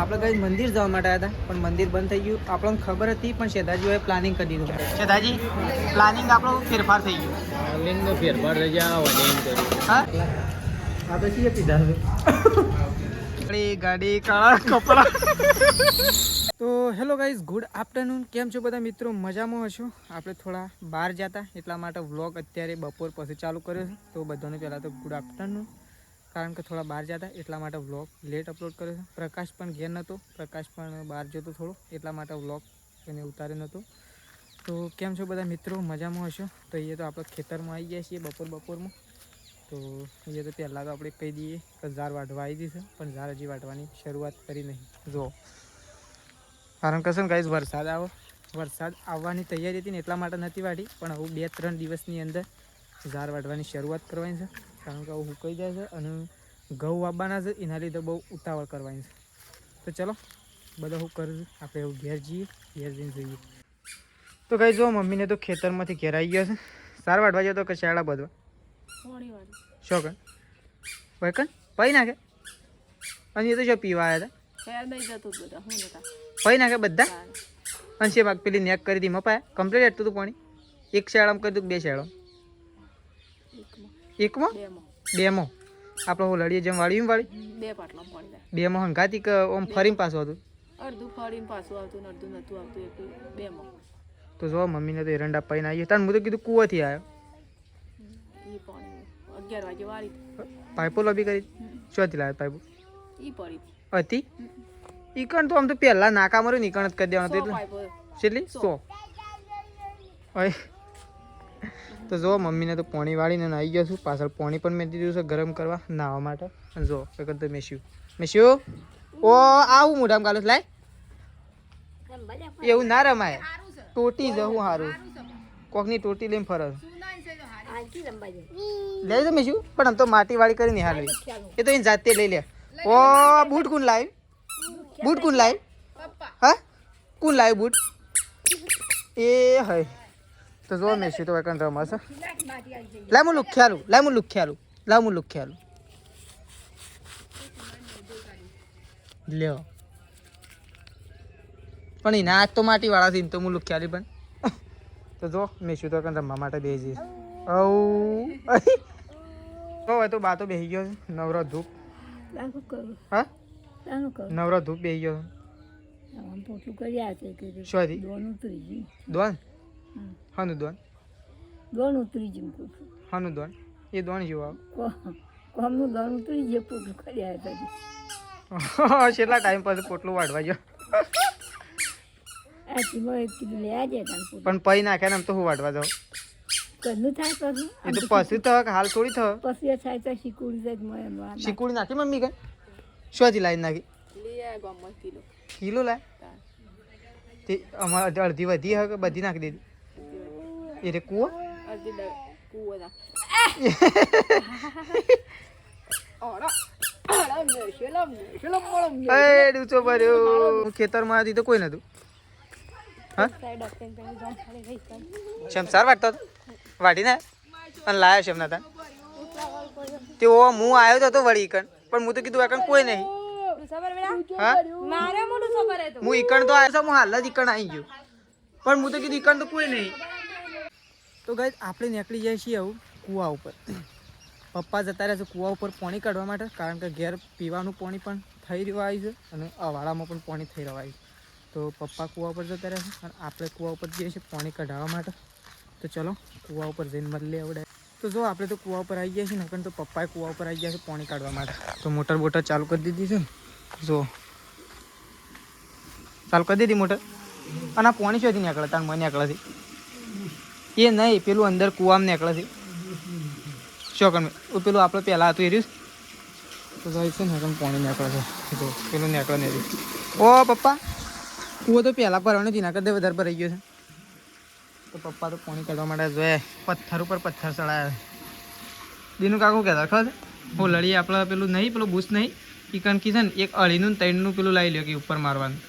આપણે કઈ મંદિર જવા માટે આવ્યા હતા પણ મંદિર બંધ થઈ ગયું. આપણને ખબર હતી પણ શેઠાજીઓએ પ્લાનિંગ કરી દીધું. શેઠાજી પ્લાનિંગ આપણો ફેરફાર થઈ ગયો. પ્લાનિંગનો ફેરફાર થઈ ગયા હા આપણે છીએ પીધા ગાડી કાળા કપડા. તો હેલો ગાઈઝ, ગુડ આફ્ટરનૂન. કેમ છો બધા મિત્રો? મજામાં હશો? આપણે થોડા બહાર જતા એટલા માટે વ્લોગ અત્યારે બપોર પછી ચાલુ કર્યો છે. તો બધાને પહેલાં તો ગુડ આફ્ટરનૂન. કારણ કે થોડા બહાર જતા એટલા માટે વ્લોગ લેટ અપલોડ કર્યો છે. પ્રકાશ પણ ઘેર નહોતો, પ્રકાશ પણ બહાર જતો થોડો એટલા માટે વ્લોગ એને ઉતાર્યો નહોતો. તો કેમ છો બધા મિત્રો? મજામાં હશો? તો અહીંયા તો આપણે ખેતરમાં આવી ગયા છીએ બપોરમાં. તો અહીંયા તો પહેલાં તો આપણે કહી દઈએ કે ઝાર વાઢવા આવી દીધી છે, પણ ઝાર હજી વાઢવાની શરૂઆત કરી નહીં. જો કારણ કે શું ગાઈઝ, વરસાદ આવવાની તૈયારી હતી ને એટલા માટે નથી વાઢી, પણ હવે 2-3 દિવસની અંદર ઝાર વાઢવાની શરૂઆત કરવાની છે. કારણ કે હવે સુકાઈ જાય છે અને ઘઉં વાવવાના છે, એના લીધે બહુ ઉતાવળ કરવાની છે. તો ચલો બધા શું કરું છું આપણે એવું ઘેર જઈને જોઈએ. તો ગાઈઝ જો મમ્મીને તો ખેતરમાંથી ઘેર આવી ગયો છે. ઝાર વાઢવા જતો કે શેરડા બધવા શોકન વૈકન પૈ નાખે અને એ તો જો પીવા આવ્યા હતા પૈ નાખે બધા અને છે ભાગ પેલી નેક કરી હતી મપાય કમ્પ્લીટ એટલું હતું પાણી. એક શેડામાં કરી દઉં 2 શેડો એકમાં 2માં આપણે હું લડીએ જેમ વાળી બેમાં હંગાતી કે આમ ફરીને પાછું હતું તો જો મમ્મીને તો એરંડા પૈને આવી તાર હું તો કીધું કૂવાથી આવ્યો પાઇપો લોબી કરી ચોથી લાવે પાઇપો હતી ઈકણ તો આમ તો પહેલા નાકા માર્યું ઈકણ જ કરી દેવાનું એટલે કેટલી 100 તો જો મમ્મીને તો પાણી વાળીને આવી ગયો છું. પાછળ પાણી પણ મેં દીધું છે ગરમ કરવા નાહવા માટે. અને જો એક તો મેસ્યું ઓ આવું મોઢામાં ગાલું લાય એવું ના રમાય. ટોટી જવું સારું કોકની ટોટી લઈને ફરે લઈ તો મેશું પણ આમ તો માટી વાળી કરી નહીં હાલવી એ તો એને જાતે લઈ લે. ઓ બૂટ કોણ લાવી હા કોણ લાવ્યું બૂટ એ હય તો જો મેશું તો એકન રમાશે. લાય હું લુખ્યાલું લ્યો પણ એના આજ તો માટી વાળા છે તો હું લુખ્યાલી પણ તો જો મેશું તો એકન રમવા માટે બેસી તો બા તો બેસી ગયો નવરો ધૂપ. હા નવરો ધૂપ બેસી ગયો દોન હાનું દોન હાનું દોન એ દોન જેવું આવે કેટલા ટાઈમ પછી પોટલું વાઢવા ગયો પણ પૈ નાખે ને આમ તો હું વાઢવા જાઉં એ તો પછી તો હાલ થોડી થાય શીકુડી નાખી મમ્મી કઈ શોથી લાવી નાખી કિલો લાય તે અમારે અડધી વધી હવે બધી નાખી દીધી એ રે કૂવો ખેતરમાં હતી તો કોઈ નતું. હા શેમ સાર વાટતો વાટી ને અને લાયા છે એમના તા તે હું આવ્યો હતો વળી ઈકણ પણ હું તો કીધું એકણ કોઈ નહીં. હા હું ઈકણ તો આવ્યો હું હાલ જ ઈકણ આવી ગયો પણ હું તો કીધું ઈકણ તો કોઈ નહીં. તો ગાઈસ આપણે નીકળી જાય છીએ આવું કૂવા ઉપર. પપ્પા જતા રહ્યા છે કૂવા ઉપર પાણી કાઢવા માટે કારણ કે ઘેર પીવાનું પાણી પણ થઈ રહ્યું આવી છે અને અવાડામાં પણ પાણી થઈ રહ્યું આવી. તો પપ્પા કૂવા ઉપર જતા રહ્યા છે અને આપણે કૂવા ઉપર જઈએ છીએ પાણી કઢાવવા માટે. તો ચલો કૂવા ઉપર જઈને મળીએ આવડે. તો જો આપણે તો કૂવા ઉપર આવી ગયા છીએ ને તો પપ્પાએ કૂવા ઉપર આવી ગયા છે પાણી કાઢવા માટે. તો મોટર ચાલુ કરી દીધી છે ને જો ચાલુ કરી દીધી મોટર અને આ પાણી શોધી નીકળે તાર મને નીકળે છે એ નહીં પેલું અંદર કૂવામાં નીકળે છે શોકન પેલું આપણે પહેલાં હતું એ રહ્યું તો જાય છે ને પાણી નીકળે છે જો પેલું નીકળે ને રહ્યું. ઓ પપ્પા કૂવો તો પહેલાં ભરવાનો જ એના કરતાં વધારે ભરાઈ ગયો છે. તો પપ્પા તો પાણી કાઢવા માટે જોઈએ પથ્થર ઉપર પથ્થર ચડાવે. દીનું કાકું કહેતા ખબર હું લડીએ આપણે પેલું નહીં પેલું બૂસ નહીં ઈકણ કી છે ને એક અળીનું 3નું પેલું લાવી લ્યો કે ઉપર મારવાનું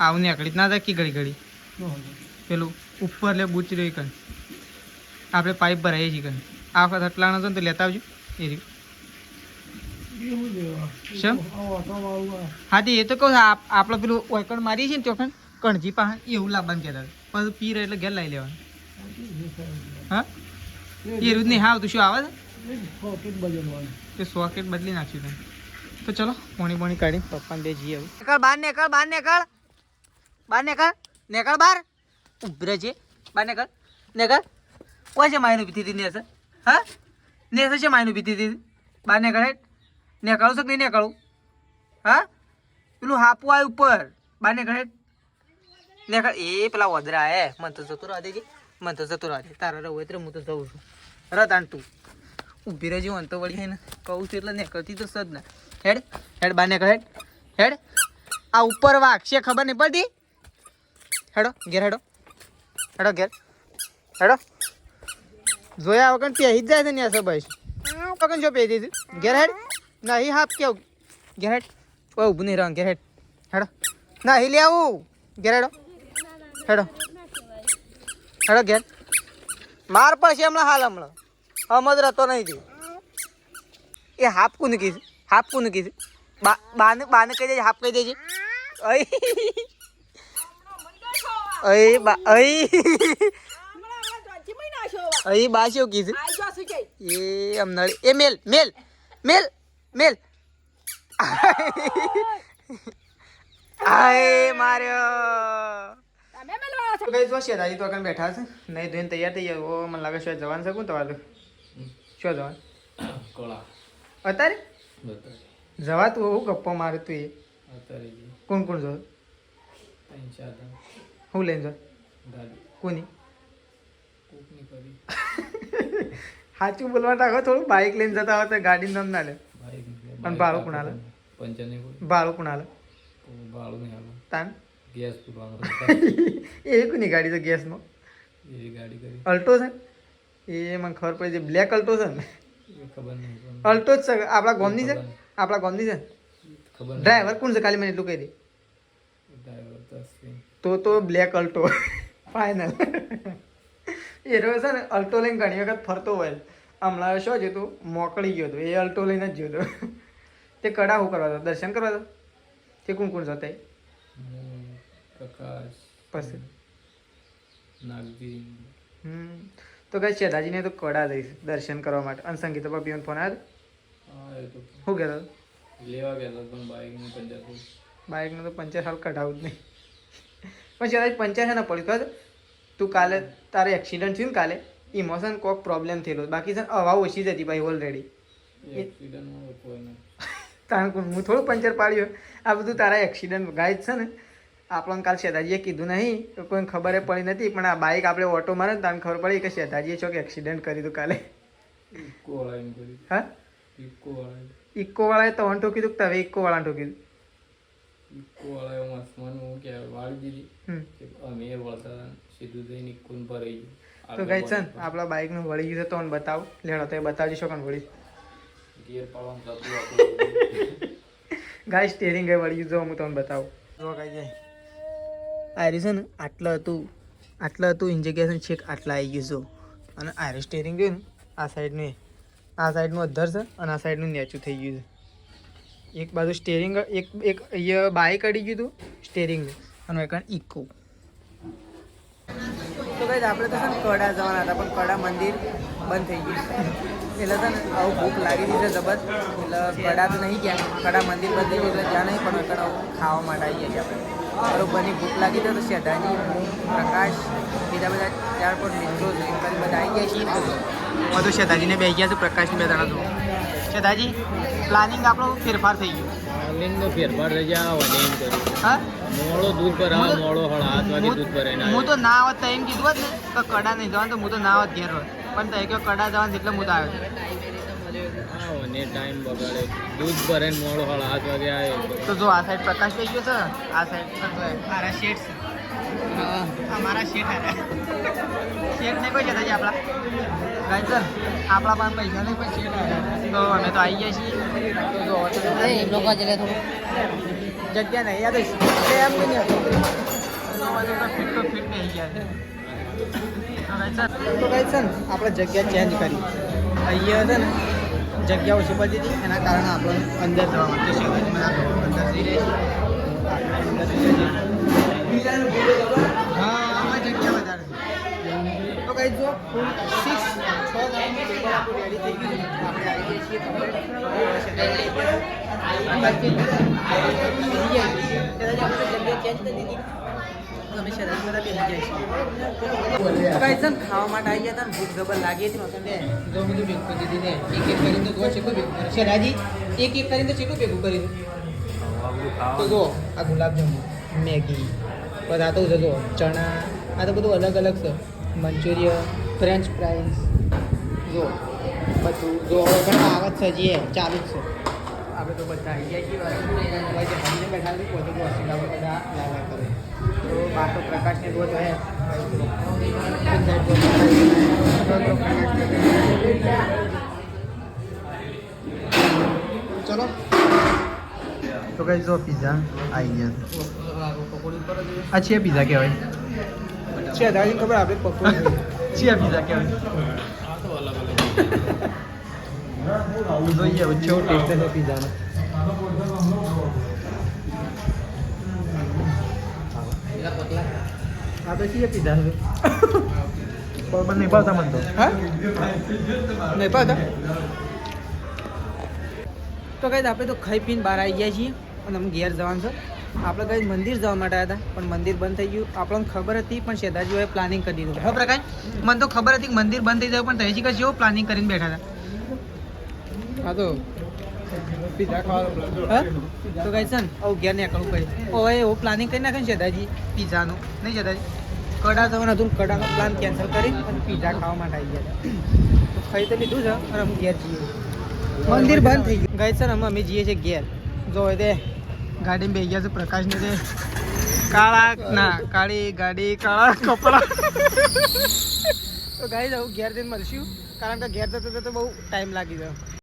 આવું નીકળી જ ના થાય કે ઘડી પેલું ઉપર લે બૂચ રહ્યું ઈકણ આપણે પાઇપ ભરાઈએ છીએ ઈકણ આ વખત હટલાનો હતો ને તો લેતા આવજો એ રહ્યું શેમ હા તે એ તો કહું આપણે પેલું ઓયકણ મારીએ છીએ ને ચોખણ કણજી પાસે એવું લાવવાનું કહેતા પછી પીર એટલે ઘેર લઈ લેવાનું હા એ રૂજ નહીં હા તું શું આવે છે તે સોકેટ બદલી નાખ્યું તમે તો ચલો પોણી પોણી કાઢી પપ્પાને બે જઈએ હવે નીકળ બહાર નીકળ બહાર ઉભરે છે બહાર નીકળ કોઈ છે માયનું પીતી હતી નેસર હા નેસર છે માયનું પીતી હતી બહાર નીકળું છે કે નહીં નીકળું હા પેલું હાપું આવ્યું ઉપર બહાર નીકળ એ પેલા વદરા હે મને તો જતું રહેવા દેજે તારા રહું એટલે હું તો જઉં છું રતાણ તું ઊભી રહેજો મને તો વળી ને કહું છું એટલે નીકળતી તો સદ ના હેડ બહાર નીકળ હેડ આ ઉપર વાગશે ખબર નહીં પડતી હેડો ઘેર જોયા વગર પહેરી જ જાય છે ને ભાઈ વગર જો પહેરી દીધું ઘેર હેડ નહીં હાફ કેવું ઘેર હેડ ઊભું નહીં રહો ઘેર હેડો નહીં લે આવું ઘેર હેડો ઘેર માર પડશે હમણાં હમદ રહેતો નહીં એ હાફ કોને કીધું બાને કહી દેજે હાફ કહી દેજે અહીં બાસ્યો કીધું એ અમનાળી એ મેલ આય માર્યો ગઈ જો શેરાજી તો કણ બેઠા છે નહીં ધોઈને તૈયાર થઈ ગયા ઓ મને લાગે શું જવાનું છે કોણ તમારે શું જવાનું અત્યારે જવા તું હું ગપ્પો મારે તું એ કોણ જો હું લઈને જો કોની સાચું બોલવા રાખો થોડું બાઇક લઈને જતા હોય તો ગાડી નામ ના લે અને ભાડું કોણ હાલે તાન ગેસ પૂરવાનો એ કોની ગાડી છે ગેસમાં એ ગાડી કરી અલ્ટો છે એ મને ખબર પડી છે બ્લેક અલ્ટો છે ને ખબર નહીં અલ્ટો જ છે આપણા ગામની છે ખબર ડ્રાઈવર કોણ છે ખાલી મને એટલું કહી દે તો બ્લેક અલ્ટો ફાઇનલ એ રહ્યો છે ને અલ્ટો લઈને ઘણી વખત ફરતો હોય હમણાં શું જોતું મોકળી ગયો હતો એ અલ્ટો લઈને જ જોતો તે કડા શું કરવા હતો દર્શન કરવા હતો તે કોણ જતા પ્રકાશ પછી નાગજી તો કઈ શેઠાજીને તો કડા દઈશ દર્શન કરવા માટે અને સંગીતા ભાભીઓનો ફોન આવ્યો શું કહેતો લેવા ગયા પણ બાઇકનું તો પંચર હાલ કઢાવું જ નહીં પણ શેઠાજી પંચર છે ને પડ્યું ખબર તું કાલે તારે એક્સિડન્ટ થયું ને કાલે ઇમોશન કોઈક પ્રોબ્લેમ થયેલો બાકી છે ને હવા ઓછી જ હતી ભાઈ ઓલરેડી કારણ કે હું થોડું પંચર પાડ્યું આ બધું તારા એક્સિડન્ટ ગાય જ છે ને આપણને કાલ શેઠાજીએ કીધું નહીં તો કોઈને ખબર પડી નથી પણ આ બાઇક આપણે ઓટો મારે ને તાને ખબર પડી કે શેઠાજીએ ચોક એક્સિડન્ટ કરી હતું કાલે હા ઇકો વાળાએ તો વન ઠોકી દીધું તમે ઇકો વાળાને ઠોકી તો કઈ છે ને આપણા બાઇકનું વળી ગયું તો બતાવ લેણો તો એ બતાવજો શું કોણ વળી ગાય સ્ટેરિંગ ગઈ વળી જો હું તમને બતાવું જો કઈ જાય આરી છે ને આટલું હતું ઇન્જેક્શન છેક આટલા આવી ગયું જો અને આરે સ્ટેરિંગ ગયું ને આ સાઈડનું અધર છે અને આ સાઈડનું નેચું થઈ ગયું છે એક બાજુ સ્ટેરિંગ એક અહીંયા બાઇક અડી ગયું હતું સ્ટેરિંગનું અને એક ઇકો તો કઈ આપણે તો છે ને કડા જવાના હતા પણ કડા મંદિર બંધ થઈ ગયું એટલે છે ને આવું ભૂખ લાગી ગઈ છે જબર એટલે કડા તો નહીં ગયા કડા મંદિર બંધ થઈ ગયું એટલે ત્યાં નહીં પણ કડા ખાવા માટે આવી ગયા આપણે બરોબરની ભૂખ લાગી તો શેઠાજી પ્રકાશ બીજા બધા ત્યાર પર મિત્રો બધા આવી ગયા છીએ બધું શેઠાજીને બે ગયા છે પ્રકાશની બે દાણા તો શેઠાજી પ્લાનિંગ આપણો ફેરફાર થઈ ગયો પ્લાનિંગનો ફેરફાર થઈ જાય હા મોડો દૂધ પર મોડો 7 વાગે દૂધ પર હું તો ના આવત તો એમ કીધું હોત ને તો કડા નહીં જવાનું તો હું તો ના આવત ઘેર હોત પણ તો કયો કડા જવાનું એટલે હું તો આવ્યો ને ટાઈમ બગાડે દૂધ ભરે મોડો 7 વાગે આવે તો જો આ સાઈડ પ્રકાશ થઈ ગયો છે આ સાઈડ મારા શેઠ છે મારા શેઠ શેઠ ને કોઈ જતા આપણા ગાય સર આપણા પાસે પૈસા નહીં પણ શેઠ તો અમે તો આવી ગયા છીએ તો જો લોકો જલે થોડું જગ્યા નહીં યાદ એમ નહીં ફિટ તો ફિટ નહીં ગયા તો ગાય સર આપણે જગ્યા ચેન્જ કરી અહીંયા છે ને જગ્યા ઓછી પડતી હતી એના કારણે આપણે અંદર જવા માટે શહેરમાં અંદર જઈ રહ્યા છીએ હા આમાં જગ્યા વધારે તો કઈ જો 6 રેડી થઈ ગયું આપણે આવી જઈએ છીએ અમે શહેરમાં બેસી જાય છે ખાવા માટે આવી ગયા હતા ને ભૂખ જબર લાગી હતી ને જો બધું ભેગું કરી દીધી ને એક એક કરીને તો ચેટલું ભેગું કરે શેરાજી એક એક કરીને તો ચેટલું ભેગું કરી તો જો આ ગુલાબજાંબુ મેગી બધા તો જો ચણા આ તો બધું અલગ અલગ છે મંચુરિયન ફ્રેન્ચ ફ્રાઈઝ જો બધું જો હવે ઘણા આવત છે જે ચાલુ જ છે આપણે તો બધા આવી ગયા છીએ બેઠા નથી પોતે બધા લાવ્યા કરે તો બાર તો પ્રકાશને રોજ હોય ચલો તો કઈ જો પિઝા આવી ગયા આ છે પિઝા કહેવાય છે દાદી ખબર આપણે પકોડી છે પિઝા કહેવાય જોઈએ હવે કેવો ટેસ્ટ છે પિઝાનો આ તો છીએ પીધા હવે બરાબર નહીં ભાવતા મને તો હા નહીં પાતા તો કઈ આપણે તો ખાઈ પીને બહાર આવી ગયા છીએ અને અમે ઘેર જવાનું છે આપણે કઈ મંદિર જવા માટે આવ્યા હતા પણ મંદિર બંધ થઈ ગયું આપણને ખબર હતી પણ શેદાજીઓએ પ્લાનિંગ કરી દીધું હા પ્રકાશ મને તો ખબર હતી કે મંદિર બંધ થઈ જાય પણ તહેજી કઈ જેવો પ્લાનિંગ કરીને બેઠા હતા હા તો પીઝા ખાવાનું હા તો કઈ છે ને આવું ઘેર નીકળવું પડે હવે એવું પ્લાનિંગ કરી નાખે ને શેદાજી પીઝાનું નહીં શેદાજી કડા જવાનું હતું કડાનો પ્લાન કેન્સલ કરી અને પીઝા ખાવા માટે આવી ગયા હતા તો ખાઈ તો લીધું છે અને અમે ઘેર જઈએ મંદિર બંધ થઈ ગયું ગઈ છે ને અમે જઈએ છીએ ઘેર જો તે ગાડીમાં બેસી ગયા છે પ્રકાશને તે કાળા ના કાળી ગાડી કાળા કપડાં તો ગાઈ જાઉં ઘેર જઈને મળશું કારણ કે ઘેર જતો તો બહુ ટાઈમ લાગી ગયો